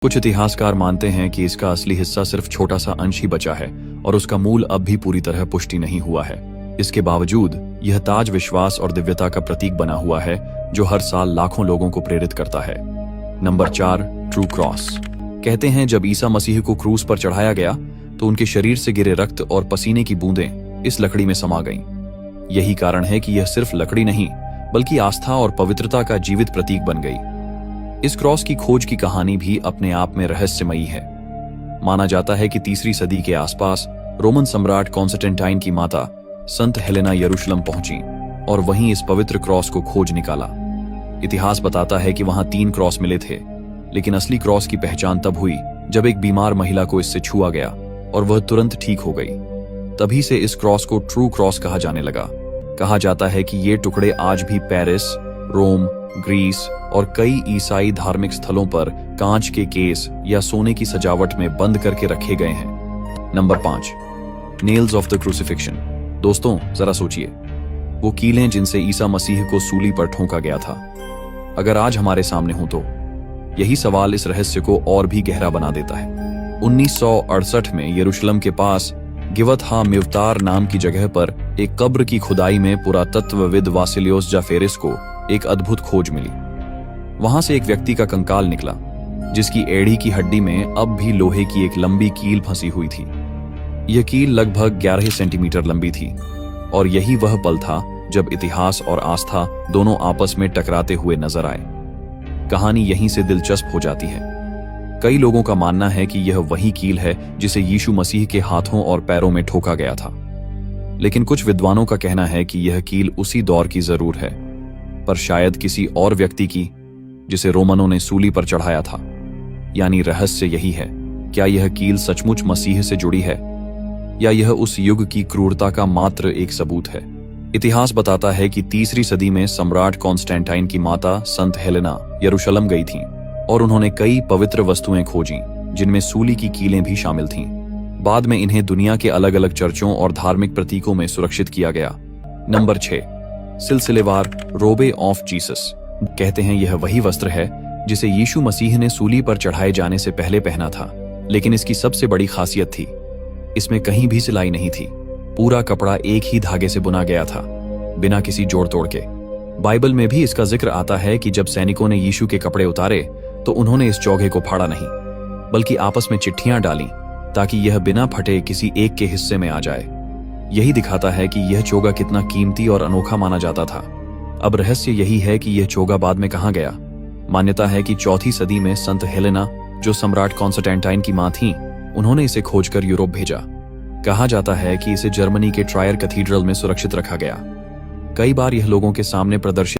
कुछ इतिहासकार मानते हैं कि इसका असली हिस्सा सिर्फ छोटा सा अंश ही बचा है और उसका मूल अब भी पूरी तरह पुष्टि नहीं हुआ है। इसके बावजूद यह ताज विश्वास और दिव्यता का प्रतीक बना हुआ है जो हर साल लाखों लोगों को प्रेरित करता है। Number 4, true cross. कहते हैं जब ईसा मसीह को क्रूस पर चढ़ाया गया तो उनके शरीर से गिरे रक्त और पसीने की बूंदें इस लकड़ी में समा गईं। यही कारण है कि यह सिर्फ लकड़ी नहीं बल्कि आस्था और पवित्रता का जीवित प्रतीक बन गई। इस क्रॉस की खोज की कहानी भी अपने आप में रहस्यमयी है। माना जाता है कि 3री सदी के आसपास रोमन सम्राट कॉन्स्टेंटाइन की माता संत हेलेना यरूशलेम पहुंची और वहीं इस पवित्र क्रॉस को खोज निकाला। इतिहास बताता है कि वहां 3 क्रॉस मिले थे, लेकिन असली क्रॉस की पहचान तब हुई जब एक बीमार महिला को इससे छुआ गया और वह तुरंत ठीक हो गई। तभी से इस क्रॉस को ट्रू क्रॉस कहा जाने लगा। कहा जाता है कि ये टुकड़े आज भी पेरिस, रोम, ग्रीस और कई ईसाई धार्मिक स्थलों पर कांच के केस या सोने की सजावट में बंद करके रखे गए हैं। Number 5, nails of the crucifixion. दोस्तों जरा सोचिए, वो कीलें जिनसे ईसा मसीह को सूली पर ठोंका गया था, अगर आज हमारे सामने हो तो यही सवाल इस रहस्य को और भी गहरा बना देता है। 1968 में यरूशलेम के पास गिवत हा मिवतार नाम की जगह पर एक कब्र की खुदाई में पुरातत्वविद वासिलियोस जाफेरिस को एक अद्भुत खोज मिली। वहां से एक व्यक्ति का कंकाल निकला जिसकी एड़ी की हड्डी में अब भी लोहे की एक लंबी कील फंसी हुई थी। यह कील लगभग 11 सेंटीमीटर लंबी थी और यही वह पल था जब इतिहास और आस्था दोनों आपस में टकराते हुए नजर आए। कहानी यहीं से दिलचस्प हो जाती है। कई लोगों का मानना है कि यह वही कील है जिसे यीशु मसीह के हाथों और पैरों में ठोका गया था, लेकिन कुछ विद्वानों का कहना है कि यह कील उसी दौर की जरूर है, पर शायद किसी और व्यक्ति की जिसे रोमनों ने सूली पर चढ़ाया था। यानी रहस्य यही है, क्या यह कील सचमुच मसीह से जुड़ी है या यह उस युग की क्रूरता का मात्र एक सबूत है। इतिहास बताता है कि 3री सदी में सम्राट कॉन्स्टेंटाइन की माता संत हेलेना यरूशलेम गई थीं और उन्होंने कई पवित्र वस्तुएं खोजीं जिनमें सूली की कीलें भी शामिल थीं। बाद में इन्हें दुनिया के अलग अलग चर्चों और धार्मिक प्रतीकों में सुरक्षित किया गया। नंबर 6, सिलसिलेवार रोबे ऑफ जीसस। कहते हैं यह वही वस्त्र है जिसे यीशु मसीह ने सूली पर चढ़ाए जाने से पहले पहना था, लेकिन इसकी सबसे बड़ी खासियत थी इसमें कहीं भी सिलाई नहीं थी। पूरा कपड़ा एक ही धागे से बुना गया था, बिना किसी जोड़ तोड़ के। बाइबल में भी इसका जिक्र आता है कि जब सैनिकों ने यीशु के कपड़े उतारे तो उन्होंने इस चौगे को फाड़ा नहीं, बल्कि आपस में चिट्ठियां डाली ताकि यह बिना फटे किसी एक के हिस्से में आ जाए। यही दिखाता है कि यह चोगा कितना कीमती और अनोखा माना जाता था। अब रहस्य यही है कि यह चोगा बाद में कहां गया। मान्यता है कि 4ठी सदी में संत हेलेना, जो सम्राट कॉन्स्टेंटाइन की मां थीं, उन्होंने इसे खोजकर यूरोप भेजा। कहा जाता है कि इसे जर्मनी के ट्रायर कैथीड्रल में सुरक्षित रखा गया। कई बार यह लोगों के सामने प्रदर्शित